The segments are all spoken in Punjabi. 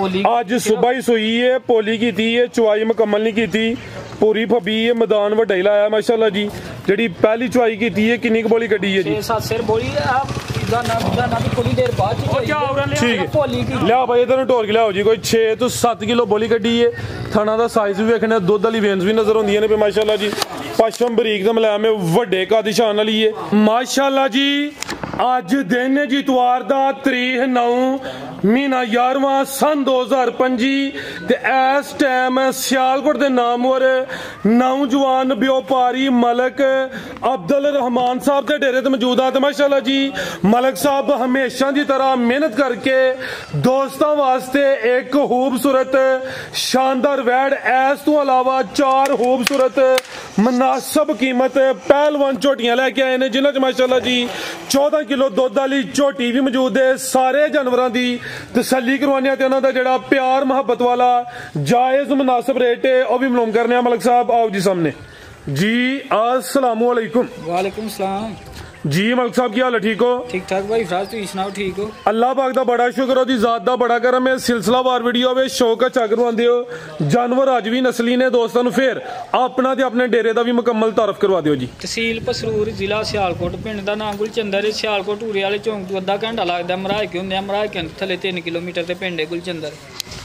अज सुबह ही सूई है, पोली की थी है, चुवाई मुकम्मल नहीं की थी, पूरी फबी है, मैदान वड्डा ही लाया माशाल्लाह जी। जी पहली चुवाई की थी है, किन्नी बोली कड्डी है जी? 6-7 सिर बोली ठीक है, लिया भाई इधर टोर के लियाओ जी। कोई 6 तो 7 किलो बोली कड्डी है, थाना का साइज भी वेखना, दुध वाली वेन्स भी नजर आउंदियां ने पे माशाल्लाह जी। पशम बरीक ते मुलायम है, वड्डे कद शान वाली है माशाल्लाह जी। अज दिन है जी इतवार दा, तारीख 9 महीना 11वां सन 2025 ते इस टाइम सियालकोट दे नामवर नौजवान व्यापारी मलक अब्दुल रहमान साहब के डेरे ते मौजूद है। माशाल्लाह जी मलक साहब हमेशा की तरह मेहनत करके दोस्तों वास्ते एक खूबसूरत शानदार वैड, इस तो अलावा 4 खूबसूरत मुनासिब कीमत पहलवान झोटियां लेके आए ने, जिन्होंने माशाल्लाह जी 14 किलो दुध वाली झोटी भी मौजूद है। सारे जानवरों की तसल्ली करवाने ते उन्होंने जेड़ा प्यार मुहब्बत वाला जायज मुनासिब रेट है वह भी मालूम करने। मलक साहब आओ जी सामने जी। अस्सलाम वालेकुम। वालेकुम सलाम जी मलक साहब की हाल है? ठीक हो? ठीक ठाक भाई फराज, तुम सुनाओ ठीक हो? अल्लाह पाक दा बड़ा शुक्र, ओदी जात दा बड़ा करम है। सिलसिलावार वीडियो वे शौक अच्छा करवांदे हो, जानवर अज भी नस्ली ने दोस्तों नु। फिर अपना ते अपने डेरे दा भी मुकम्मल तारफ करवा दियो जी। तहसील पसरूर, जिला सियालकोट, पिंड दा नाम गुलचंदर है। सियालकोट ऊरे वाले चौंक तो अद्धा घंटा लगदा। मराज के हुंदे, मराज के थले 3 किलोमीटर ते पिंड है गुलचंदर।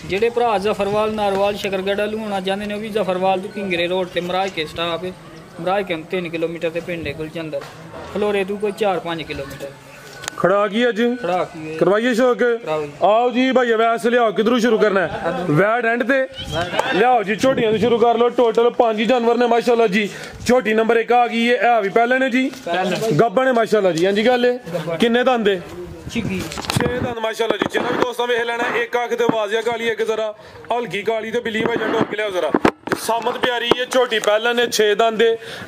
जेडे भरा जफरवाल, नारवाल, शकरगढ़ लूणा जांदे ने, ओ भी जफरवाल तो किंगरे रोड ते मराज के स्टाफ है। मराज के 3 किलोमीटर ते पिंड है गुलचंदर। फलोरे तू कोई 4-5 किलोमीटर। खड़ा की अज खड़ा की करवाइए शौक। आओ जी भाई वैसे लियाओ, किधरों शुरू करना है? वैड एंड ते लियाओ जी, झोटियां तो शुरू कर लो। टोटल 5 ही जानवर ने माशाल्लाह जी। झोटी नंबर 1 आ गई है भी पहले ने जी, गब्बन है माशाल्लाह जी। हां जी गल है, किन्ने दंद है? 6 दंद माशाल्लाह जी। चलो दोस्तों वेख लेना, एक अख ते वाजिया काली, एक जरा हल्की काली ते बिल्ली भाई जंडो के लियाओ जरा। सामत प्यारी है झोटी, पहले ने 6 दंद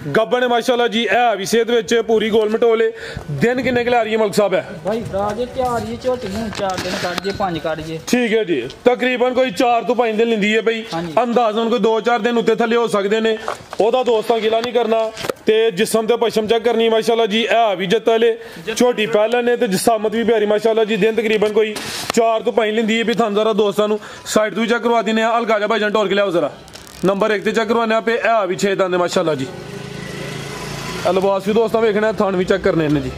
गब्बन है माशाल्लाह जी। है भी सेहत विच पूरी गोल मटोले। दिन किन्ने के ला रही है मलक साहब? है भाई राजे तैयार ये झोटी ਨੂੰ 4 दिन ਕੱਢ ਜੇ 5 ਕੱਢ ਜੇ। ठीक है जी, तकरीबन कोई 4 तो 5 दिन लेंदी है भाई। अंदाजन कोई 2-4 दिन उत्ते थले हो सकते ने। ओदा दोस्तां गिला नहीं करना ते जिस्म ते पशम चेक करनी माशाल्लाह जी। है भी जत्ता ले झोटी पहले ने ते जिसामत भी प्यारी माशाल्लाह जी। दिन तकरीबन कोई 4 तो 5 लेंदी है भी। थान जरा दोस्तां नु साइड तो चेक करवा दिने। हल्का जा भाई जंट और के लियाओ जरा। नंबर 1 ते चेक करवाने पे है भी 6 दंद माशाल्लाह जी। लिबास भी दोस्तों वेखना, थान भी चेक करने ने जी।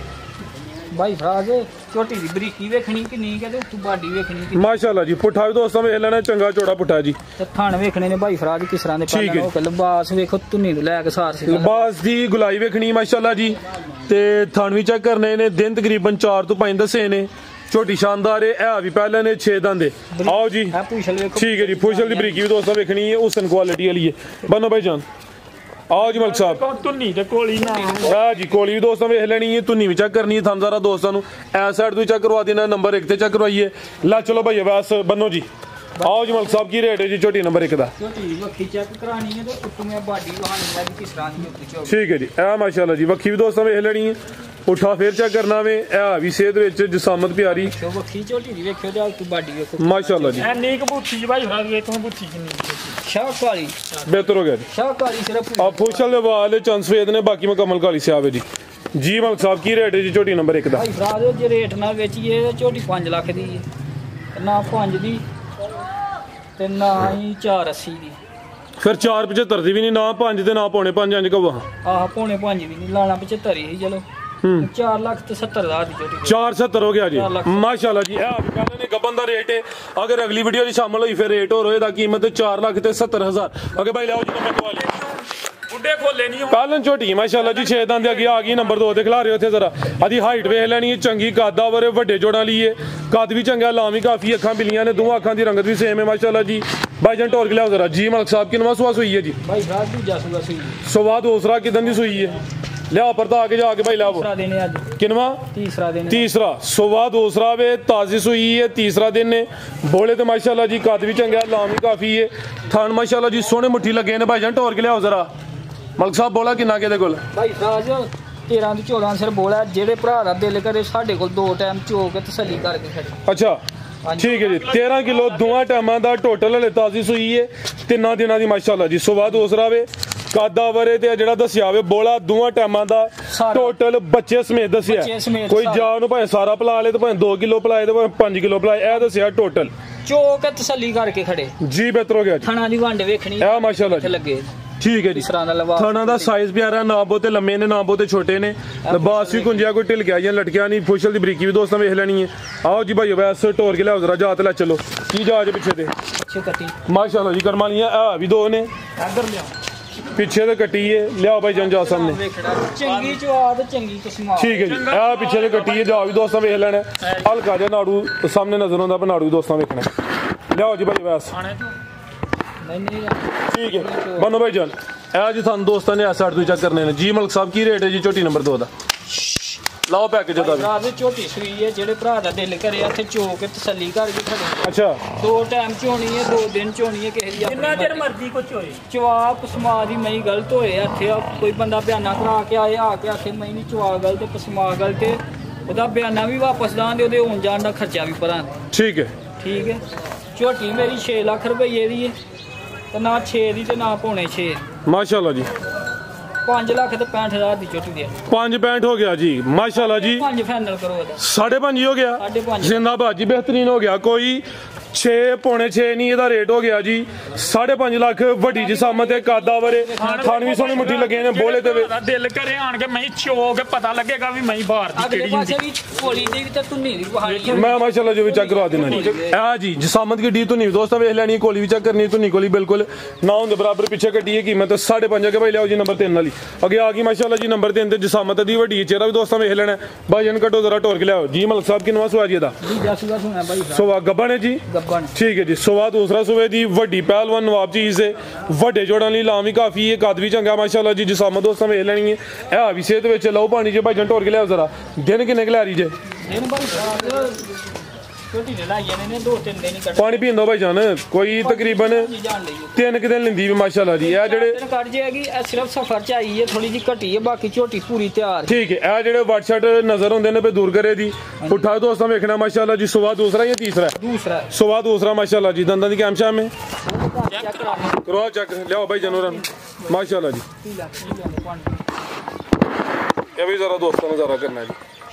भाई फराज झोटी दी बरीकी वेखनी कि नहीं कहते तू बाडी वेखनी कि माशाल्लाह जी। पुठा भी दोस्तों वेख लेना, चंगा चौड़ा पुठा जी। ते थान वेखने ने भाई फराज किस तरह दे पहले हो। लिबास वेखो, तुन्नी तो लैके सार से लिबास दी गुलाई वेखनी माशाल्लाह जी। ते थान भी चेक करने ने। दिन तकरीबन 4 तो 5 दसे ने। झोटी शानदार है भी पहले ने 6 दंद। आओ जी ठीक है जी। फुशल की बरीकी भी दोस्तों वेखनी है, हुसन क्वालिटी वाली है। बनो भाई जान आओ जी मलक साहब। तुन्नी ते कोली ना जी, कोली भी दोस्तों वेख लेनी है, तुन्नी भी चेक करनी है। थान जरा दोस्तों नु ऐ साइड तो चेक करवा देना। नंबर 1 ते चेक करवाइए। ला चलो भाई वैस बनो जी। आओ जी मलक साहब की रेट है जी झोटी नंबर 1 दा? झोटी वक्खी चेक करानी है तो उत्तू में बाडी वहानी है किस तरह दी होती है। ठीक है जी। ए माशाल्लाह जी वक्खी भी दोस्तों वेख लेनी है। उठा फिर चेक करना वे। है भी सेहत विच जिसामत प्यारी। वक्खी झोटी दी वेखियो ते तू बाडी वेखो माशाल्लाह जी। एनी कबूती भाई फराज वेखो कबूती किन्नी शाह वाली बेहतर हो गया जी। शाह वाली सिर्फ आप फुशल दे वाल चंस वेद ने, बाकी मुकम्मल काली से आवे जी। जी मलक साहब की रेट है जी झोटी नंबर 1 दा? भाई फराज जे रेट ना बेचिए झोटी 5 लाख दी है ना, 5 दी ते ना ही 480 दी। फिर 475 दी भी नहीं ना, 5 ते ना 5.5 इंच कवा। आह 5.5 भी नहीं लाना, 75 ही चलो। 4,70,000 दी झोटी। 470 हो गया जी माशाल्लाह जी। पहले ने गबन दा रेट है, अगर अगली वीडियो च शामिल हुई फिर रेट और होएगा। कीमत 4,70,000। अगे भाई लाओ जी नंबर 2 वाले बुड्ढे खोले नहीं पहलन झोटी माशाल्लाह जी। 6 दंद अगे आ गई। नंबर 2 ते खिला रहे हो थे जरा। अदी हाइट वेख लेनी है, चंगी कद आवर वड्डे जोड़ा ली है। कद भी चंगा, लाम भी काफी, अखां बिलियां ने, दोवां अखां दी रंगत भी सेम है माशाल्लाह जी। भाई जन टोर के लियाओ जरा। जी मलक साहब किनवा सुआ सुई है जी? भाई रात दूजा सुआ सुई। सुआ दूसरा किदन दी सुई है? लिया पर आगे जाके भाई लाओ किनवा? तीसरा सुबह दूसरा वे ताजी सुई है। तीसरा दिन ने बोले तो माशाल्लाह जी कद भी चंगा, लाम भी काफी है। थान माशाल्लाह जी सोने मुट्ठी लगे ने। भाई जान टोर के लियाओ जरा। मलक साहब बोला किन्ना के कोल? भाई राज 13 तो 14 सिर बोला। जेड़े भरा दा दिल करे साडे कोल 2 टाइम चो के तसल्ली करके खड़े। अच्छा ठीक है जी। 13 किलो 2 टाइम का टोटल हले ताजी सुई है। 3 दिनों की माशाल्लाह जी। सुबह दूसरा वे कादा वरे ते जेड़ा दसिया वे बोला 2 टाइमां दा टोटल बच्चे समेत दसिया। कोई जान भाई सारा पला ले तो भाई 2 किलो पलाए तो भाई 5 किलो पलाए, ए दसिया टोटल। ਚੋਕ ਤਸੱਲੀ ਕਰਕੇ ਖੜੇ ਜੀ ਬਿਹਤਰ ਹੋ ਗਿਆ ਜੀ ਥਣਾ ਦੀ ਵੰਡ ਵੇਖਣੀ ਇਹ ਮਾਸ਼ਾਅੱਲਾ ਜੀ ਲੱਗੇ ਠੀਕ ਹੈ ਜੀ ਇਸ ਤਰ੍ਹਾਂ ਦਾ ਲਵਾ ਥਾਣਾ ਦਾ ਸਾਈਜ਼ ਪਿਆਰਾ ਨਾ ਬਹੁਤੇ ਲੰਮੇ ਨੇ ਨਾ ਬਹੁਤੇ ਛੋਟੇ ਨੇ ਲਿਬਾਸ ਵੀ ਕੁੰਜਿਆ ਕੋਈ ਢਿਲ ਗਿਆ ਜਾਂ ਲਟਕਿਆ ਨਹੀਂ ਫੁਸ਼ਲ ਦੀ ਬਰੀਕੀ ਵੀ ਦੋਸਤਾਂ ਵੇਖ ਲੈਣੀ ਹੈ ਆਓ ਜੀ ਭਾਈਓ ਵੈਸ ਟੋਰ ਕੇ ਲਿਆਓ ਜ਼ਰਾ ਜਾ ਤੇ ਲੈ ਚਲੋ ਕੀ ਜਾ ਜੇ ਪਿੱਛੇ ਦੇ ਅੱਛੇ ਕੱਟੀ ਮਾਸ਼ਾਅੱਲਾ ਜੀ ਕਰਮਾਂ ਲੀਆਂ ਆ ਵੀ ਦੋ ਨੇ ਇੱਧਰ ਲਿਆਓ ਪਿੱਛੇ ਤੇ ਕੱਟੀ ਹੈ ਲਿਆਓ ਭਾਈ ਜਾਨ ਜਾ ਸਾਹਮਣੇ ਚੰਗੀ ਚਵਾਦ ਚੰਗੀ ਕਿਸਮ ਠੀਕ ਹੈ ਜੀ ਆ ਪਿੱਛੇ ਤੇ ਕੱਟੀ ਹੈ ਜਾ ਵੀ ਦੋਸਤਾਂ ਵੇਖ ਲੈਣਾ ਹਲਕਾ ਜਿਹਾ ਨਾੜੂ ਸਾਹਮਣੇ ਨਜ਼ਰ ਆਉਂਦਾ ਪਰ ਨਾੜੂ ਵੀ ਦੋਸਤਾਂ ਵੇਖਣਾ ਲਿਆਓ ਜੀ ਭਾਈ ਵੈਸ ਨਹੀਂ ਠੀਕ ਹੈ ਬਨੋ ਭਾਈ ਜਾਨ ਇਹ ਜੀ ਤੁਹਾਨੂੰ ਦੋਸਤਾਂ ਨੇ ਐਸ 8 ਤੋਂ ਚੈੱਕ ਕਰਨੇ ਨੇ ਜੀ ਮਲਕ ਸਾਹਿਬ ਕੀ ਰੇਟ ਹੈ ਜੀ ਝੋਟੀ ਨੰਬਰ 2 ਦਾ ਲਾਓ ਪੈਕੇਜ ਦਾ ਵੀ ਭਰਾ ਦੇ ਝੋਟੀ ਸੂਈ ਹੈ ਜਿਹੜੇ ਭਰਾ ਦਾ ਦਿਲ ਕਰੇ ਇੱਥੇ ਚੋਕ ਤਸੱਲੀ ਕਰਕੇ ਖੜੇ ਅੱਛਾ 2 ਟਾਈਮ ਚੋਣੀ ਹੈ 2 ਦਿਨ ਚੋਣੀ ਹੈ ਕਿਸੇ ਦੀ ਜਿੰਨਾ ਚਿਰ ਮਰਜ਼ੀ ਕੁਛ ਹੋਏ ਚਵਾ ਪਸਮਾ ਦੀ ਮਈ ਗਲਤ ਹੋਏ ਇੱਥੇ ਕੋਈ ਬੰਦਾ ਬਿਆਨਾ ਕਰਾ ਕੇ ਆਏ ਆ ਕੇ ਆਖੇ ਮਈ ਨਹੀਂ ਚਵਾ ਗਲਤ ਪਸਮਾ ਗਲਤ ਉਹਦਾ ਬਿਆਨਾ ਵੀ ਵਾਪਸ ਦਾਂਦੇ ਉਹਦੇ ਹੋਣ ਜਾਣ ਦਾ ਖਰਚਾ ਵੀ ਭਰਾਂ ਠੀਕ ਹੈ ਝੋਟੀ ਮੇਰੀ 6 ਲੱਖ ਰੁਪਏ ਦੀ ਹੈ ਤੇ ਨਾ 6 ਦੀ ਤੇ ਨਾ ਪੌਣੇ 6 ਮਾਸ਼ਾਅੱਲਾ ਜੀ 5 ਲੱਖ ਤੇ 65,000 ਦੀ ਝੋਟੀ ਦੇ 5.65 ਹੋ ਗਿਆ ਜੀ ਮਾਸ਼ਾਅੱਲਾ ਜੀ 5 ਫਾਈਨਲ ਕਰੋ ਇਹਦਾ 5.5 ਹੋ ਗਿਆ 5.5 ਜ਼ਿੰਦਾਬਾਦ ਜੀ ਬਿਹਤਰੀਨ ਹੋ ਗਿਆ ਕੋਈ 6 ਪੌਣੇ 6 ਨਹੀਂ ਇਹਦਾ ਰੇਟ ਹੋ ਗਿਆ ਜੀ 5.5 ਲੱਖ ਵੱਡੀ ਜਿਸਾਮਤ ਤੇ ਕਾਦਾ ਵਰੇ ਥਣ ਵੀ ਸੋਹਣੀ ਮੁੱਠੀ ਲੱਗੇ ਨੇ ਬੋਲੇ ਤੇ ਦਿਲ ਕਰੇ ਆਣ ਕੇ ਮੈਂ ਚੋਕ ਪਤਾ ਲੱਗੇਗਾ ਵੀ ਮੈਂ ਬਾਹਰ ਦੀ ਅਗਲੇ ਕਿਹੜੀ ਪਾਸੇ ਹੁੰਦੀ ਵੀ ਕੋਲੀ ਦੇ ਵੀ ਤੇ ਤੁੰਨੀ ਦੀ ਪਹਾੜੀ ਮੈਂ ਮਾਸ਼ਾਅੱਲਾ ਜੋ ਵੀ ਚੈੱਕ ਕਰਵਾ ਦੇਣਾ ਜੀ ਆ ਜੀ ਜਿਸਾਮਤ ਕੀ ਡੀ ਤੁੰਨੀ ਦੋਸਤਾਂ ਵੇਖ ਲੈਣੀ ਕੋਲੀ ਵੀ ਚੈੱਕ ਕਰਨੀ ਤੁੰਨੀ ਕੋਲੀ ਬਿਲਕੁਲ ਨਾ ਹੁੰਦੇ ਬਰਾਬਰ ਪਿੱਛੇ ਕੱਢੀ ਹੈ ਕੀਮਤ 5.5 ਕੇ ਭਾਈ ਲਿਆਓ ਜੀ ਨੰਬਰ 3 ਵਾਲੀ ਅੱਗੇ ਆ ਗਈ ਮਾਸ਼ਾਅੱਲਾ ਜੀ ਨੰਬਰ 3 ਤੇ ਜਿਸਾਮਤ ਦੀ ਵੱਡੀ ਚਿਹਰਾ ਵੀ ਦੋਸਤਾਂ ਵੇਖ ਲੈਣਾ ਭਾਈਜਨ ਕੱਢੋ ਜ਼ਰਾ ਟੋਰ ਕੇ ਲਿਆਓ ਜੀ ਮਲਕ ਸਾਹਿਬ ਕਿੰਨਵਾ ਸਵਾਜੀ ਦਾ ਜਸੂਗਾ ਸੁਣਾ ਬਾਈ ਸਵਾ ਗੱਬਣ ਹੈ ਜੀ ਗੱਬਣ ਠੀਕ ਹੈ ਜੀ ਸਵਾ ਦੂਸਰਾ ਸੂਬੇ ਦੀ ਵੱਡੀ ਪਹਿਲਵਾਨ ਨਵਾਬ ਚੀਜ਼ ਹੈ ਵੱਡੇ ਜੋੜਾਂ ਲਈ ਲਾਮ ਵੀ ਕਾਫੀ ਹੈ ਕੱਦ ਵੀ ਚੰਗਾ ਮਾਸ਼ਾਅੱਲਾ ਜੀ ਜਿਸਾਮਤ ਦੋਸਤਾਂ ਵੇਖ ਲੈਣੀ ਹੈ ਇਹ ਆ ਵੀ ਸਿਹਤ ਵਿੱਚ ਲਓ ਪਾਣੀ ਜੇ ਭਾਈਜਨ ਟੋਰ ਕੇ ਲਿਆਓ ਜ਼ਰਾ ਦਿਨ ਕਿੰਨੇ ਕੁ ਲੈ ਰਹੀ ਜੇ ਦਿਨ ਬਾਈ ਛੋਟੀ ਨੇ ਲਾਈਆਂ ਨੇ 2-3 ਦਿਨ ਹੀ ਕੱਢ ਪਾਣੀ ਪੀਂਦਾ ਭਾਈਜਾਨ ਕੋਈ ਤਕਰੀਬਨ ਜਾਣ ਲਈ 3 ਦਿਨ ਲੈਂਦੀ ਵੀ ਮਾਸ਼ਾਅੱਲਾ ਜੀ ਇਹ ਜਿਹੜੇ ਦਿਨ ਕੱਢ ਜਾਏਗੀ ਇਹ ਸਿਰਫ ਸਫਰ ਚ ਆਈ ਹੈ ਥੋੜੀ ਜਿਹੀ ਘਟੀ ਹੈ ਬਾਕੀ ਝੋਟੀ ਪੂਰੀ ਤਿਆਰ ਠੀਕ ਹੈ ਇਹ ਜਿਹੜੇ WhatsApp ਨਜ਼ਰ ਹੁੰਦੇ ਨੇ ਪੇ ਦੂਰ ਕਰੇ ਦੀ ਪੁੱਠਾ ਦੋਸਤਾਂ ਵੇਖਣਾ ਮਾਸ਼ਾਅੱਲਾ ਜੀ ਸਵਾ ਦੂਸਰਾ ਜਾਂ ਤੀਸਰਾ ਦੂਸਰਾ ਸਵਾ ਦੂਸਰਾ ਮਾਸ਼ਾਅੱਲਾ ਜੀ ਦੰਦਾਂ ਦੀ ਕੈਮ ਸ਼ਾਮ ਹੈ ਚੈੱਕ ਕਰਾ ਕਰਵਾ ਚੱਕ ਲਿਆਓ ਭਾਈ ਜਨੋਰਾਂ ਮਾਸ਼ਾਅੱਲਾ ਜੀ ਇਹ ਵੀ ਜ਼ਰਾ ਦੋਸਤਾਂ ਨੂੰ ਜ਼ਰਾ ਕਰਨਾ ਜੀ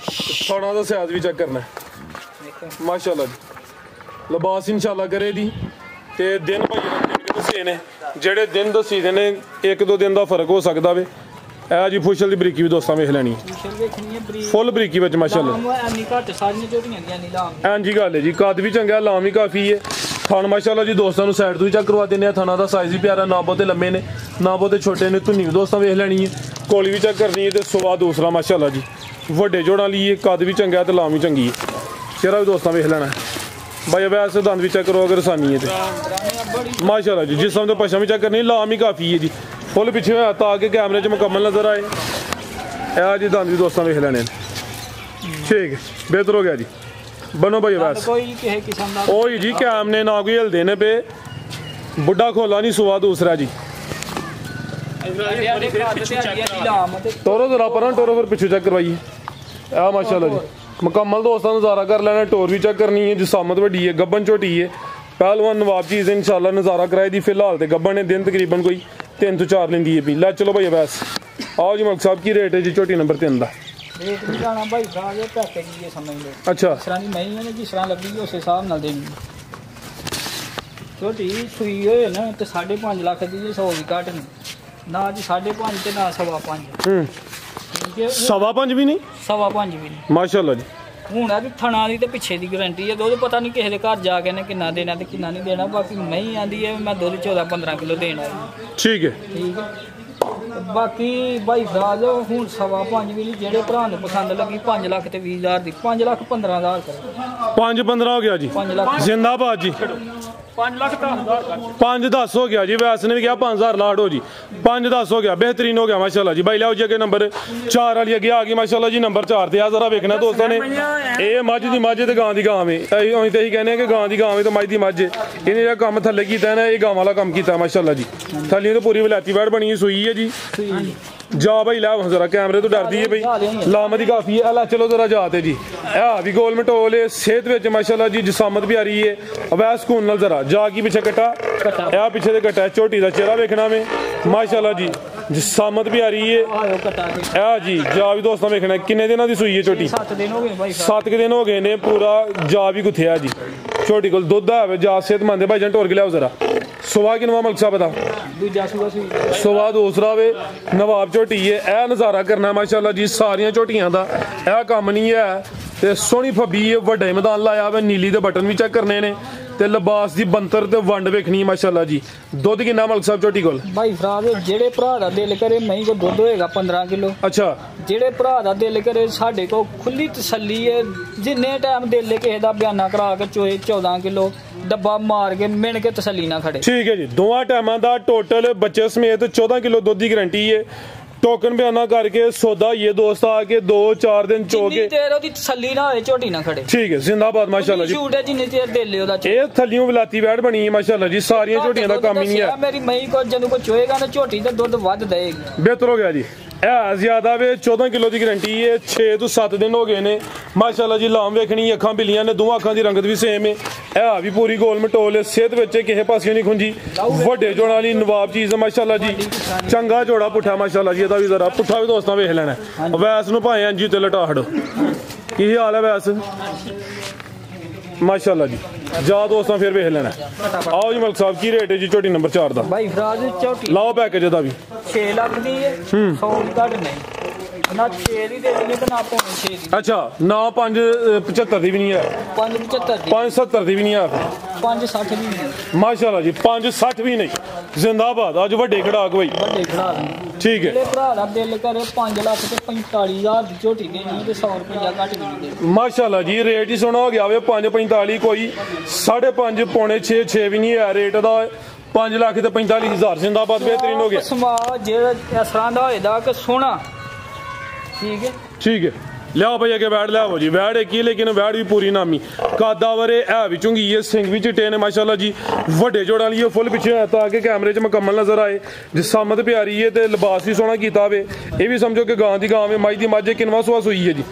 ਥੋੜਾ ਦਾ ਸਿਆਜ਼ ਵੀ ਚੈੱਕ ਕਰਨਾ ਮਾਸ਼ਾਅੱਲਾ ਜੀ ਲਿਬਾਸ ਇਨਸ਼ਾਅੱਲਾ ਕਰੇ ਦੀ ਤੇ ਦਿਨ ਭਾਈ ਦਿਨ ਵੀ ਦੱਸੇ ਨੇ ਜਿਹੜੇ ਦਿਨ ਦੱਸੀ ਦੇ ਨੇ 1-2 ਦਿਨ ਦਾ ਫਰਕ ਹੋ ਸਕਦਾ ਵੇ ਇਹ ਜੀ ਫੁਸ਼ਲ ਦੀ ਬਰੀਕੀ ਵੀ ਦੋਸਤਾਂ ਵੇਖ ਲੈਣੀ ਫੁੱਲ ਬਰੀਕੀ ਵਿੱਚ ਮਾਸ਼ਾਅੱਲਾ ਐਨੀ ਘੱਟ ਸਾਰੀਆਂ ਝੋਟੀਆਂ ਦੀਆਂ ਨਹੀਂ ਲਾਮ ਐਂ ਜੀ ਗੱਲ ਹੈ ਜੀ ਕੱਦ ਵੀ ਚੰਗਾ ਲਾਮ ਵੀ ਕਾਫੀ ਹੈ ਥਣ ਮਾਸ਼ਾਅੱਲਾ ਜੀ ਦੋਸਤਾਂ ਨੂੰ ਸਾਈਡ ਤੋਂ ਹੀ ਚੈੱਕ ਕਰਵਾ ਦਿੰਦੇ ਆ ਥਣਾ ਦਾ ਸਾਈਜ਼ ਵੀ ਪਿਆਰਾ ਨਾ ਬਹੁਤੇ ਲੰਮੇ ਨੇ ਨਾ ਬਹੁਤੇ ਛੋਟੇ ਨੇ ਧੁੰਨੀ ਵੀ ਦੋਸਤਾਂ ਵੇਖ ਲੈਣੀ ਹੈ ਕੋਲੀ ਵੀ ਚੈੱਕ ਕਰਨੀ ਹੈ ਤੇ ਸਵਾ ਦੂਸਰਾ ਮਾਸ਼ਾਅੱਲਾ ਜੀ ਵੱਡੇ ਜੋੜਾਂ ਲਈ ਕੱਦ ਵੀ ਚੰਗਾ ਤੇ ਲਾਮ ਵੀ ਚੰਗੀ ਹੈ ਚਿਹਰਾ ਵੀ ਦੋਸਤਾਂ ਵੇਖ ਲੈਣਾ ਬਾਈ ਵੈਸੇ ਦੰਦ ਵੀ ਚੈੱਕ ਕਰੋ ਅਗਰ ਆਸਾਨੀ ਹੈ ਤੇ ਮਾਸ਼ਾਅੱਲਾ ਜੀ ਜਿਸਮ ਦੇ ਪਛਾਂ ਵੀ ਚੈੱਕ ਕਰਨੀ ਲਾਮ ਹੀ ਕਾਫੀ ਹੈ ਜੀ ਫੁੱਲ ਪਿੱਛੇ ਹੋਇਆ ਤਾਂ ਕਿ ਕੈਮਰੇ 'ਚ ਮੁਕੰਮਲ ਨਜ਼ਰ ਆਏ ਇਹ ਜੀ ਦੰਦ ਵੀ ਦੋਸਤਾਂ ਵੇਖ ਲੈਣੇ ਠੀਕ ਹੈ ਬਿਹਤਰ ਹੋ ਗਿਆ ਜੀ ਬਨੋ ਭਾਈ ਵੈਸ ਕੋਈ ਕਿਸੇ ਕਿਸਮ ਦਾ ਉਹੀ ਜੀ ਕੈਮ ਨੇ ਨਾ ਕੋਈ ਹਿਲਦੇ ਨੇ ਪੇ ਬੁੱਢਾ ਖੋਲਾ ਨਹੀਂ ਸੁਆ ਦੂਸਰਾ ਜੀ ਟੋਰੋ ਜ਼ਰਾ ਪਰਾਂ ਟੋਰੋ ਫਿਰ ਪਿੱਛੇ ਚੈੱਕ ਕਰਵਾਈਏ ਆ ਮਾਸ਼ਾਅੱਲਾ ਜੀ ਮੁਕੰਮਲ ਦੋਸਤਾਂ ਨੂੰ ਨਜ਼ਾਰਾ ਕਰ ਲੈਣਾ ਟੋਰ ਵੀ ਚੈੱਕ ਕਰਨੀ ਹੈ ਜਿਸਾਮਤ ਵੱਡੀ ਹੈ ਗੱਬਨ ਝੋਟੀ ਹੈ ਪਹਿਲਵਾਨ ਨਵਾਬ ਚੀਜ਼ ਇਨਸ਼ਾਅੱਲਾ ਨਜ਼ਾਰਾ ਕਰਾਏ ਦੀ ਫਿਲਹਾਲ ਤੇ ਗੱਬਨ ਨੇ ਦਿਨ ਤਕਰੀਬਨ ਕੋਈ 3 ਤੋਂ 4 ਲੈਂਦੀ ਹੈ ਵੀ ਲੈ ਚਲੋ ਭਾਈ ਵੈਸ ਆਓ ਜੀ ਮਲਕ ਸਾਹਿਬ ਕੀ ਰੇਟ ਹੈ ਜੀ ਝੋਟੀ ਨੰਬਰ 3 ਦਾ ਰੇਟ ਨਹੀਂ ਜਾਣਾ ਭਾਈ ਸਾਹਿਬ ਇਹ ਪੈਕੇਜ ਹੀ ਸਮਝ ਲਓ ਅੱਛਾ ਜਿਸ ਤਰ੍ਹਾਂ ਦੀ ਨਹੀਂ ਹੈ ਜਿਸ ਤਰ੍ਹਾਂ ਲੱਗੀ ਉਸ ਹਿਸਾਬ ਨਾਲ ਦੇਣੀ ਛੋਟੀ ਸੂਈ ਹੋਏ ਨਾ ਤੇ 5.5 ਲੱਖ ਦੀ 100 ਵੀ ਘੱਟ ਨਹੀਂ ਨਾ ਜੀ 5.5 ਤੇ ਨਾ 5.5 5.5 ਵੀ ਨਹੀਂ 5.5 ਵੀ ਨਹੀਂ ਮਾਸ਼ਾਅੱਲਾ ਜੀ ਹੁਣ ਆ ਵੀ ਥਣਾ ਦੀ ਤੇ ਪਿੱਛੇ ਦੀ ਗਾਰੰਟੀ ਹੈ ਦੁੱਧ ਪਤਾ ਨਹੀਂ ਕਿਸੇ ਦੇ ਘਰ ਜਾ ਕੇ ਨੇ ਕਿੰਨਾ ਦੇਣਾ ਤੇ ਕਿੰਨਾ ਨਹੀਂ ਦੇਣਾ ਬਾਕੀ ਨਹੀਂ ਆਂਦੀ ਹੈ ਮੈਂ ਦੁੱਧ 14-15 ਕਿਲੋ ਦੇਣਾ ਠੀਕ ਹੈ ਠੀਕ ਹੈ ਬਾਕੀ ਭਾਈ ਸਾਹਿਬ ਹੁਣ 5.5 ਵੀ ਨਹੀਂ ਜਿਹੜੇ ਭਰਾ ਨੂੰ ਪਸੰਦ ਲੱਗੀ 5 ਲੱਖ ਤੇ 20,000 ਦੀ 5 ਲੱਖ 15,000 ਕਰੋ 5-15 ਹੋ ਗਿਆ ਜੀ 5 ਲੱਖ ਜ਼ਿੰਦਾਬਾਦ ਜੀ 5 ਲੱਖ 10,000 5-10 ਹੋ ਗਿਆ ਜੀ ਵੈਸ ਨੇ ਵੀ ਕਿਹਾ 5,000 ਲਾਟ ਹੋ ਜੀ 5-10 ਹੋ ਗਿਆ ਬਿਹਤਰੀਨ ਹੋ ਗਿਆ ਮਾਸ਼ਾਅੱਲਾ ਜੀ ਬਾਈ ਲਿਆਓ ਜੀ ਅੱਗੇ ਨੰਬਰ 4 ਵਾਲੀ ਅੱਗੇ ਆ ਗਈ ਮਾਸ਼ਾਅੱਲਾ ਜੀ ਨੰਬਰ 4 ਤੇ ਆ ਜ਼ਰਾ ਵੇਖਣਾ ਦੋਸਤਾਂ ਨੇ ਇਹ ਮੱਝ ਦੀ ਮੱਝ ਤੇ ਗਾਂ ਦੀ ਗਾਂ ਵੇ ਅਸੀਂ ਤੇ ਇਹੀ ਕਹਿੰਦੇ ਆ ਕਿ ਗਾਂ ਦੀ ਗਾਂ ਵੇ ਤੇ ਮੱਝ ਦੀ ਮੱਝ ਇਹਨੇ ਜਿਹੜਾ ਕੰਮ ਥੱਲੇ ਕੀਤਾ ਨਾ ਇਹ ਗਾਂ ਵਾਲਾ ਕੰਮ ਕੀਤਾ ਮਾਸ਼ਾਅੱਲਾ ਜੀ ਥੱਲੇ ਤੇ ਪੂਰੀ ਵਲੈਤੀ ਵੈੜ ਬਣੀ ਸੂਈ ਹੈ ਜੀ ਜਾ ਭਾਈ ਲੈ ਜ਼ਰਾ ਕੈਮਰੇ ਤੋਂ ਡਰਦੀ ਹੈ ਬਈ ਲਾਮ ਦੀ ਕਾਫੀ ਹੈ ਲੈ ਚਲੋ ਜ਼ਰਾ ਜਾ ਤੇ ਜੀ ਇਹ ਵੀ ਗੋਲ ਮਟੋਲ ਸਿਹਤ ਵਿੱਚ ਮਾਸ਼ਾਅੱਲਾ ਜੀ ਜਿਸਾਮਤ ਵੀ ਆ ਰਹੀ ਹੈ ਅਵੈਸ ਸਕੂਨ ਨਾਲ ਜ਼ਰਾ ਜਾ ਕੀ ਪਿੱਛੇ ਕੱਟਾ ਇਹ ਪਿੱਛੇ ਦੇ ਕੱਟਾ ਝੋਟੀ ਦਾ ਚਿਹਰਾ ਵੇਖਣਾ ਵੇ ਮਾਸ਼ਾਅੱਲਾ ਜੀ ਜਿਸਾਮਤ ਵੀ ਆ ਰਹੀ ਹੈ ਇਹ ਜੀ ਜਾ ਵੀ ਦੋਸਤਾਂ ਵੇਖਣਾ ਕਿੰਨੇ ਦਿਨਾਂ ਦੀ ਸੂਈ ਹੈ ਝੋਟੀ 7 ਦਿਨ ਹੋ ਗਏ ਭਾਈ 7 ਦਿਨ ਹੋ ਗਏ ਨੇ ਪੂਰਾ ਜਾ ਵੀ ਗੁੱਥਿਆ ਜੀ ਝੋਟੀ ਕੋਲ ਦੁੱਧ ਹੈ ਜਾ ਸਿਹਤਮੰਦ ਹੈ ਭਾਈਜਾਨ ਢੋਰ ਕੇ ਲਿਆਓ ਜ਼ਰਾ ਸੁਬਾ ਕਿਨਵਾ ਮਲਕ ਸਾਹਿਬ ਦਾ ਦੂਜਾ ਸੂਆ ਸੀ ਸੁਬਾ ਦੂਸਰਾ ਵੇ ਨਵਾਬ ਝੋਟੀ ਹੈ ਇਹ ਨਜ਼ਾਰਾ ਕਰਨਾ ਮਾਸ਼ਾਅੱਲਾ ਜੀ ਸਾਰੀਆਂ ਝੋਟੀਆਂ ਦਾ ਇਹ ਕੰਮ ਨਹੀਂ ਹੈ ਤੇ ਸੋਹਣੀ ਫੱਬੀ ਵੱਡੇ ਮੈਦਾਨ ਲਾਇਆ ਵੇ ਨੀਲੀ ਦੇ ਬਟਨ ਵੀ ਚੈੱਕ ਕਰਨੇ ਨੇ ਤੇ ਲਿਬਾਸ ਦੀ ਬੰਤਰ ਤੇ ਵੰਡ ਵੇਖਣੀ ਮਾਸ਼ਾਅੱਲਾ ਜੀ ਦੁੱਧ ਕਿੰਨਾ ਮਲਕ ਸਾਹਿਬ ਝੋਟੀ ਕੋਲ ਭਾਈ ਫਰਾਦ ਜਿਹੜੇ ਭਰਾ ਦਾ ਦਿਲ ਕਰੇ ਮਹੀਂ ਕੋ ਦੁੱਧ ਹੋਏਗਾ 15 ਕਿਲੋ ਅੱਛਾ ਜਿਹੜੇ ਭਰਾ ਦਾ ਦਿਲ ਕਰੇ ਸਾਡੇ ਕੋ ਖੁੱਲੀ ਤਸੱਲੀ ਹੈ ਜਿੰਨੇ ਟਾਈਮ ਦਿਲ ਕਿਸੇ ਦਾ ਬਿਆਨਾ ਕਰਾ ਕੇ ਚੋਏ 14 ਕਿਲੋ ਡੱਬਾ ਮਾਰ ਕੇ ਮਿਣ ਕੇ ਤਸੱਲੀ ਨਾ ਖੜੇ ਠੀਕ ਹੈ ਜੀ ਦੋਵਾਂ ਟਾਈਮਾਂ ਦਾ ਟੋਟਲ ਬੱਚੇ ਸਮੇਤ 14 ਕਿਲੋ ਦੁੱਧ ਦੀ ਗਾਰੰਟੀ ਹੈ ਟੋਕਨ ਬਿਆਨਾ ਕਰਕੇ ਸੌਦਾ ਇਹ ਦੋਸਤ ਆ ਕੇ 2-4 ਦਿਨ ਚੋ ਕੇ ਤੇਰ ਉਹਦੀ ਤਸੱਲੀ ਨਾ ਹੋਏ ਝੋਟੀ ਨਾ ਖੜੇ ਠੀਕ ਹੈ ਜ਼ਿੰਦਾਬਾਦ ਮਾਸ਼ਾਅੱਲਾ ਜੀ ਝੂਟ ਹੈ ਜਿੰਨੇ ਚਿਰ ਦਿਲ ਉਹਦਾ ਇਹ ਥੱਲਿਓਂ ਵਿਲਾਤੀ ਵੈੜ ਬਣੀ ਹੈ ਮਾਸ਼ਾਅੱਲਾ ਜੀ ਸਾਰੀਆਂ ਝੋਟੀਆਂ ਦਾ ਕੰਮ ਹੀ ਨਹੀਂ ਹੈ ਮੇਰੀ ਮਈ ਕੋ ਜਦੋਂ ਕੋ ਚੋਏਗਾ ਨਾ ਝੋਟੀ ਤੇ ਦੁੱਧ ਵੱਧ ਦੇਗੀ ਬਿਹਤਰ ਹੋ ਗਿਆ ਜੀ ਇਹ ਜ਼ਿਆਦਾ ਵੇ 14 ਕਿਲੋ ਦੀ ਗਾਰੰਟੀ ਹੈ 6 ਤੋਂ 7 ਦਿਨ ਹੋ ਗਏ ਨੇ ਮਾਸ਼ਾਅੱਲਾ ਜੀ ਲਾਮ ਵੇਖਣੀ ਅੱਖਾਂ ਬਿੱਲੀਆਂ ਨੇ ਦੋਵਾਂ ਅੱਖਾਂ ਦੀ ਰੰਗਤ ਵੀ ਸੇਮ ਹੈ ਇਹ ਵੀ ਪੂਰੀ ਗੋਲ ਮਟੋਲ ਸਿਹਤ ਵਿੱਚ ਕਿਸੇ ਪਾਸਿਓਂ ਨਹੀਂ ਖੁੰਜੀ ਵੱਡੇ ਜੋੜਾਂ ਵਾਲੀ ਨਵਾਬ ਚੀਜ਼ ਮਾਸ਼ਾਅੱਲਾ ਜੀ ਚੰਗਾ ਜੋੜਾ ਪੁੱਠਾ ਮਾਸ਼ਾਅੱਲਾ ਜੀ ਇਹਦਾ ਵੀ ਜ਼ਰਾ ਪੁੱਠਾ ਵੀ ਦੋਸਤਾਂ ਵੇਖ ਲੈਣਾ ਵੈਸ ਨੂੰ ਭਾਵੇਂ ਅੰਜੀ ਤੇ ਲਟਾ ਹੜੋ ਕੀ ਹਾਲ ਹੈ ਵੈਸ ਮਾਸ਼ਾਅੱਲਾ ਜੀ ਜਾ ਦੋਸਤਾਂ ਫਿਰ ਵੇਖ ਲੈਣਾ ਆਓ ਜੀ ਮਲਕ ਸਾਹਿਬ ਕੀ ਰੇਟ ਹੈ ਜੀ ਝੋਟੀ ਨੰਬਰ 4 ਦਾ ਭਾਈ ਫਰਾਜ਼ ਝੋਟੀ ਲਾਓ ਪੈਕੇਜ ਦਾ ਵੀ 6 ਲੱਖ ਦੀ ਹੈ 100 ਦੀ ਘੱਟ ਨਹੀਂ ਨਾ 6 ਦੀ ਦੇ ਦੇਣੀ ਤੇ ਨਾ ਪੌਣੇ 6 ਦੀ ਅੱਛਾ ਨਾ 575 ਦੀ ਵੀ ਨਹੀਂ ਹੈ 575 ਦੀ 570 ਦੀ ਵੀ ਨਹੀਂ ਹੈ 560 ਦੀ ਨਹੀਂ ਮਾਸ਼ਾਅੱਲਾ ਜੀ 560 ਵੀ ਨਹੀਂ ਜ਼ਿੰਦਾਬਾਦ ਅੱਜ ਵੱਡੇ ਖੜਾਕ ਬਈ ਵੱਡੇ ਖੜਾ ਦੇ ਠੀਕ ਹੈ ਜਿਹੜੇ ਭਰਾ ਦਾ ਦਿਲ ਕਰੇ 5 ਲੱਖ ਤੇ 45000 ਦੀ ਝੋਟੀ ਦੇਣੀ ਤੇ 100 ਰੁਪਇਆ ਘੱਟ ਦੇ ਦੇ ਮਾਸ਼ਾਅੱਲਾ ਜੀ ਰੇਟ ਹੀ ਸੋਹਣਾ ਹੋ ਗਿਆ ਵੇ 545 ਕੋਈ 5.5 ਪੌਣੇ 6 ਵੀ ਨਹੀਂ ਹੈ ਰੇਟ ਦਾ 5 ਲੱਖ ਤੇ 45,000 ਜ਼ਿੰਦਾਬਾਦ ਬਿਹਤਰੀਨ ਹੋ ਗਿਆ ਸਮਾ ਜਿਹੜਾ ਇਸ ਤਰ੍ਹਾਂ ਦਾ ਹੋਏਦਾ ਕਿ ਸੋਹਣਾ ਠੀਕ ਹੈ ਠੀਕ ਹੈ ਲਿਆਓ ਭਾਈ ਅੱਗੇ ਵੈੜ ਲਿਆਓ ਜੀ ਵੈੜ ਇੱਕ ਹੀ ਲੇਕਿਨ ਵੈੜ ਵੀ ਪੂਰੀ ਨਾਮੀ ਕਾਦਾਵਰੇ ਐ ਵੀ ਚੁੰਗੀ ਇਹ ਸਿੰਘ ਵੀ ਚਿੱਟੇ ਨੇ ਮਾਸ਼ਾਅੱਲਾ ਜੀ ਵੱਡੇ ਜੋੜਾਂ ਲਈ ਫੁੱਲ ਪਿੱਛੇ ਹੈ ਤਾਂ ਕਿ ਕੈਮਰੇ 'ਚ ਮੁਕੰਮਲ ਨਜ਼ਰ ਆਏ ਜਿਸ ਸਾਮਤ ਪਿਆਰੀ ਹੈ ਤੇ ਲਿਬਾਸ ਵੀ ਸੋਹਣਾ ਕੀਤਾ ਹੋਵੇ ਇਹ ਵੀ ਸਮਝੋ ਕਿ ਗਾਂ ਦੀ ਗਾਂ ਵੇ ਮਾਈ ਦੀ ਮੱਝ ਕਿੰਨਵਾ ਸੁਆ ਸੂਈ ਹੈ ਜੀ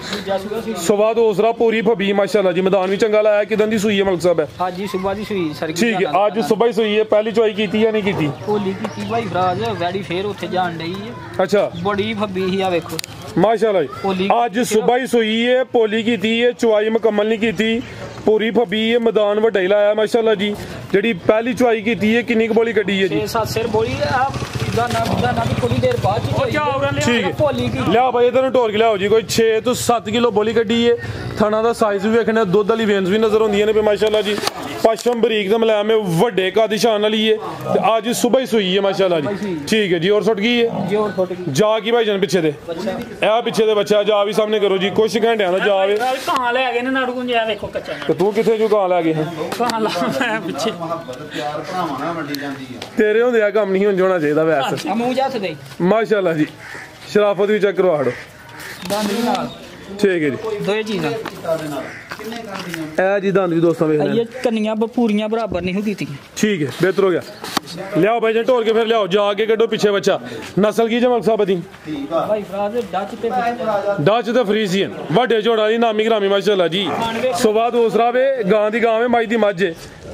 ਸੁਬਾ ਦੂਸਰਾ ਪੂਰੀ ਫੱਬੀ ਮਾਸ਼ਾਅੱਲਾ ਜੀ ਮੈਦਾਨ ਵੀ ਚੰਗਾ ਲਾਇਆ ਕਿਦਾਂ ਦੀ ਸੂਈ ਹੈ ਮਲਕ ਸਾਹਿਬ ਹੈ ਅੱਜ ਹੀ ਸਵੇਰ ਦੀ ਸੂਈ ਸਰ ਠੀਕ ਹੈ ਅੱਜ ਸਵੇਰ ਹੀ ਸੂਈ ਹੈ ਪਹਿਲੀ ਚੋਈ ਕੀਤੀ ਜਾਂ ਨਹੀਂ ਕੀਤੀ ਹੋਲੀ ਕੀਤੀ ਭਾਈ ਫਰਾਜ਼ ਵੈੜੀ ਫੇਰ ਉੱਥੇ ਜਾਣ ਡਈ ਹੈ ਅੱਛਾ ਬੜੀ ਫੱਬੀ ਹੀ ਆ ਵੇਖੋ ਮਾਸ਼ਾਅੱਲਾ ਜੀ ਅੱਜ ਸਵੇਰ ਹੀ ਸੂਈ ਹੈ ਪੋਲੀ ਕੀਤੀ ਹੈ ਚੁਆਈ ਮੁਕੰਮਲ ਨਹੀਂ ਕੀਤੀ ਪੂਰੀ ਫੱਬੀ ਹੈ ਮੈਦਾਨ ਵੱਡਾ ਹੀ ਲਾਇਆ ਮਾਸ਼ਾਅੱਲਾ ਜੀ ਜਿਹੜੀ ਪਹਿਲੀ ਚੁਆਈ ਕੀਤੀ ਹੈ ਕਿੰਨੀ ਕੁ ਬੋਲੀ ਕੱਢੀ ਹੈ ਜੀ 6-7 ਸਿਰ ਬੋਲੀ ਆ ਦਾ ਨਾ ਥੋੜੀ ਦੇਰ ਬਾਅਦ ਠੀਕ ਹੈ ਲਿਆ ਭਾਈ ਇਧਰ ਨੂੰ ਢੋਰ ਕੇ ਲਿਆਓ ਜੀ ਕੋਈ 6 ਤੋਂ 7 ਕਿਲੋ ਬੋਲੀ ਕੱਢੀ ਹੈ ਥਣਾ ਦਾ ਸਾਈਜ਼ ਵੀ ਵੇਖਣਾ ਦੁੱਧ ਵਾਲੀ ਵੇਨਸ ਵੀ ਨਜ਼ਰ ਆਉਂਦੀਆਂ ਨੇ ਪੇ ਮਾਸ਼ਾਅੱਲਾ ਜੀ ਪਸ਼ਮ ਬਰੀਕ ਤੇ ਮਲਾਮ ਹੈ ਵੱਡੇ ਕਾਦੀ ਸ਼ਾਨ ਵਾਲੀ ਹੈ ਤੇ ਅੱਜ ਸਵੇਰ ਹੀ ਸੂਈ ਹੈ ਮਾਸ਼ਾਅੱਲਾ ਜੀ ਠੀਕ ਹੈ ਜੀ ਔਰ ਸੁੱਟ ਗਈ ਹੈ ਜੀ ਔਰ ਫੁੱਟ ਗਈ ਜਾ ਕੀ ਭਾਈ ਜਾਨ ਪਿੱਛੇ ਦੇ ਇਹ ਪਿੱਛੇ ਦੇ ਬੱਚਾ ਜਾ ਵੀ ਸਾਹਮਣੇ ਕਰੋ ਜੀ ਕੁਛ ਘੰਟਿਆਂ ਦਾ ਜਾਵੇ ਕਾਂ ਲੈ ਗਏ ਨੇ ਨਾੜੂ ਗੁੰਜ ਆ ਵੇਖੋ ਕੱਚਾ ਤੇ ਤੂੰ ਕਿੱਥੇ ਜੂ ਕਾਂ ਲੈ ਗਏ ਕਾਂ ਲਾ ਮੈਂ ਪਿੱਛੇ ਤੇਰੇ ਹੁੰਦੇ ਆ ਕੰਮ ਨਹੀਂ ਹੋਣਾ ਚਾਹੀਦਾ ਵੈਸੇ ਮੂੰਹ ਜੱਥ ਦੇ ਮਾਸ਼ਾਅੱਲਾ ਜੀ ਸ਼ਰਾਫਤ ਵੀ ਚੈੱਕ ਕਰਵਾ ਹੜੋ ਦੰਦ ਵੀ ਨਾਲ ਠੀਕ ਹੈ ਜੀ ਦੋਏ ਚੀਜ਼ਾਂ ਇਹ ਜੀ ਦੰਦ ਵੀ ਦੋਸਤਾਂ ਵੇਖ ਲੈਣ ਇਹ ਕੰਨੀਆਂ ਪੂਰੀਆਂ ਬਰਾਬਰ ਨਹੀਂ ਹੋ ਕੀਤੀ ਠੀਕ ਹੈ ਬਿਹਤਰ ਹੋ ਗਿਆ ਲਿਆਓ ਭਾਈ ਜੀ ਢੋਲ ਕੇ ਫਿਰ ਲਿਆਓ ਜਾ ਕੇ ਕੱਢੋ ਪਿੱਛੇ ਬੱਚਾ ਨਸਲ ਕੀ ਜਮਲ ਸਾਹਿਬ ਦੀ ਭਾਈ ਫਰਾਜ਼ ਡੱਚ ਤੇ ਡੱਚ ਤੇ ਫਰੀਜ਼ੀਅਨ ਵੱਡੇ ਜੋੜਾ ਦੀ ਨਾਮੀ ਗ੍ਰਾਮੀ ਮਾਸ਼ਾਅੱਲਾ ਜੀ ਸੁਬਾ ਦੂਸਰਾ ਵੇ ਗਾਂ ਦੀ ਗਾਂ ਵੇ ਮਾਈ ਦੀ ਮੱਝ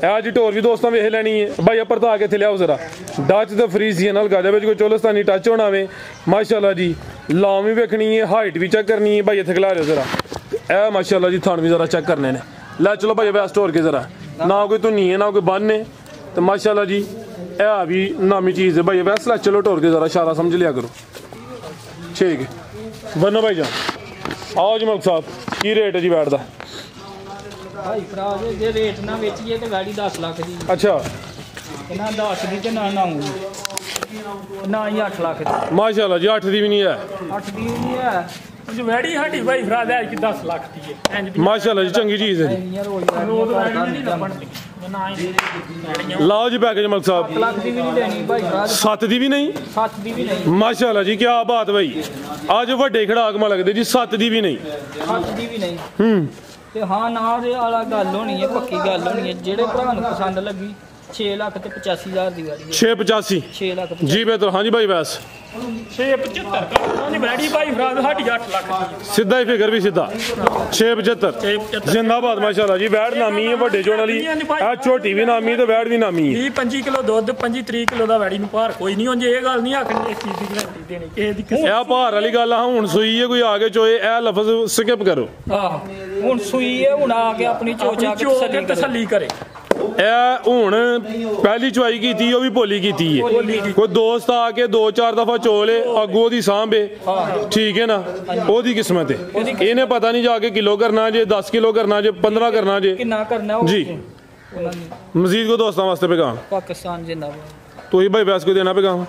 ਇਹ ਜੀ ਢੋਰ ਵੀ ਦੋਸਤਾਂ ਵੇਖ ਲੈਣੀ ਹੈ ਭਾਈ ਉੱਪਰ ਤਾਂ ਆ ਕੇ ਇੱਥੇ ਲਿਆਓ ਜ਼ਰਾ ਡੱਚ ਤੇ ਫਰੀਜ਼ੀਅਨ ਨਾਲ ਗਾਜਾ ਵਿੱਚ ਕੋਈ ਚੋਲਸਤਾਨੀ ਟੱਚ ਹੋਣਾ ਵੇ ਮਾਸ਼ਾਅੱਲਾ ਜੀ ਲਾਮ ਵੀ ਵੇਖਣੀ ਹੈ ਹਾਈਟ ਵੀ ਚੈੱਕ ਕਰਨੀ ਹੈ ਭਾਈ ਇੱਥੇ ਖਿਲਾ ਰਿਓ ਜ਼ਰਾ ਇਹ ਮਾਸ਼ਾਅੱਲਾ ਜੀ ਥਣ ਵੀ ਜ਼ਰਾ ਚੈੱਕ ਕਰਨੇ ਨੇ ਲੈ ਚਲੋ ਭਾਈ ਵੈਸਟ ਢੋਰ ਕੇ ਜ਼ਰਾ ਨਾ ਕੋਈ ਧੁੰਨੀ ਹੈ ਨਾ ਕੋਈ ਬੰਨ ਹੈ ਤੇ ਮਾਸ਼ਾਅੱਲਾ ਜੀ ਇਹ ਵੀ ਨਾਮੀ ਚੀਜ਼ ਹੈ ਭਾਈ ਵੈਸਟ ਲੈ ਚਲੋ ਢੋਰ ਕੇ ਜ਼ਰਾ ਇਸ਼ਾਰਾ ਸਮਝ ਲਿਆ ਕਰੋ ਠੀਕ ਹੈ ਬੰਨੋ ਭਾਈ ਜਾਨ ਆਓ ਜੀ ਮਲਕ ਸਾਹਿਬ ਕੀ ਰੇਟ ਹੈ ਜੀ ਬੈਟ ਦਾ ਭਾਈ ਫਰਾਜ਼ ਜੇ ਰੇਟ ਨਾ ਵੇਚੀਏ ਤੇ ਗਾੜੀ 10 ਲੱਖ ਦੀ ਅੱਛਾ ਨਾ 10 ਦੀ ਤੇ ਨਾ ਨਾ ਹੀ 8 ਲੱਖ ਦੀ ਮਾਸ਼ਾਅੱਲਾ ਜੀ 8 ਦੀ ਵੀ ਨਹੀਂ ਹੈ 8 ਦੀ ਨਹੀਂ ਹੈ ਜੋ ਵੈੜੀ ਸਾਡੀ ਭਾਈ ਫਰਾਦ ਹੈ ਕਿ 10 ਲੱਖ ਦੀ ਹੈ ਇੰਜ ਮਾਸ਼ਾਅੱਲਾ ਜੀ ਚੰਗੀ ਚੀਜ਼ ਹੈ ਜੀ ਯਾਰ ਰੋਜ਼ ਵੈੜੀ ਨਹੀਂ ਲੱਭਣਦੀ ਨਾ ਹੀ ਲਾਓ ਜੀ ਪੈਕੇਜ ਮਲਕ ਸਾਹਿਬ ਲੱਖ ਦੀ ਵੀ ਨਹੀਂ ਦੇਣੀ ਭਾਈ ਫਰਾਜ਼ 7 ਦੀ ਵੀ ਨਹੀਂ 7 ਦੀ ਵੀ ਨਹੀਂ ਮਾਸ਼ਾਅੱਲਾ ਜੀ ਕੀ ਬਾਤ ਭਾਈ ਅੱਜ ਵੱਡੇ ਖੜਾਕ ਮਾ ਲੱਗਦੇ ਜੀ 7 ਦੀ ਵੀ ਨਹੀਂ 8 ਦੀ ਵੀ ਨਹੀਂ ਤੇ ਹਾਂ ਨਾ ਦੇ ਵਾਲਾ ਗੱਲ ਹੋਣੀ ਹੈ ਪੱਕੀ ਗੱਲ ਹੋਣੀ ਹੈ ਜਿਹੜੇ ਭਰਾ ਨੂੰ ਪਸੰਦ ਲੱਗੀ 6 ਲੱਖ ਤੇ 85,000 ਦੀ ਵੈੜੀ 685 6 ਲੱਖ ਜੀ ਬਿਹਤਰ ਹਾਂਜੀ ਭਾਈ ਵੈਸ 675 ਦੀ ਵੈੜੀ ਭਾਈ ਫਰਾਦ ਸਾਡੀ 8 ਲੱਖ ਦੀ ਸਿੱਧਾ ਹੀ ਫਿਗਰ ਵੀ ਸਿੱਧਾ 675 ਜਿੰਦਾਬਾਦ ਮਾਸ਼ਾਅੱਲਾ ਜੀ ਵੈੜ ਨਾਮੀ ਹੈ ਵੱਡੇ ਚੋਣ ਵਾਲੀ ਆ ਝੋਟੀ ਵੀ ਨਾਮੀ ਤੇ ਵੈੜ ਵੀ ਨਾਮੀ ਹੈ 25 ਕਿਲੋ ਦੁੱਧ 25-30 ਕਿਲੋ ਦਾ ਵੈੜੀ ਨੂੰ ਭਾਰ ਕੋਈ ਨਹੀਂ ਹੁੰਦੀ ਇਹ ਗੱਲ ਨਹੀਂ ਆਖਣੀ ਇਸ ਚੀਜ਼ ਦੀ ਗਾਰੰਟੀ ਦੇਣੀ ਕਿਸੇ ਦੀ ਕਿਸੇ ਇਹ ਭਾਰ ਵਾਲੀ ਗੱਲ ਆ ਹੁਣ ਸੂਈ ਹੈ ਕੋਈ ਆ ਕੇ ਚੋਏ ਇਹ ਲਫ਼ਜ਼ ਸਕਿਪ ਕਰੋ ਆਹ ਹੁਣ ਸੂਈ ਹੈ ਹੁਣ ਆ ਕੇ ਆਪਣੀ ਚੋਚਾ ਕੇ ਚੋ ਕੇ ਤਸੱਲੀ ਕਰੇ ਇਹ ਹੁਣ ਪਹਿਲੀ ਚੁਆਈ ਕੀਤੀ ਉਹ ਵੀ ਭੋਲੀ ਕੀਤੀ ਹੈ ਕੋਈ ਦੋਸਤ ਆ ਕੇ 2-4 ਦਫਾ ਚੋਲੇ ਅੱਗੋਂ ਦੀ ਸਾਂਭੇ ਠੀਕ ਹੈ ਨਾ ਉਹਦੀ ਕਿਸਮਤ ਹੈ ਇਹਨੇ ਪਤਾ ਨਹੀਂ ਜਾ ਕੇ ਕਿਲੋ ਕਰਨਾ ਜੇ 10 ਕਿਲੋ ਕਰਨਾ ਜੇ 15 ਕਰਨਾ ਜੇ ਕਿੰਨਾ ਕਰਨਾ ਉਹ ਜੀ ਮਜ਼ੀਦ ਕੋ ਦੋਸਤਾਂ ਵਾਸਤੇ ਪੈਗਾਮ ਪਾਕਿਸਤਾਨ ਜਿੰਦਾਬਾਦ ਤੁਸੀਂ ਭਾਈ ਵੈਸ ਕੋ ਦੇਣਾ ਪੈਗਾਮ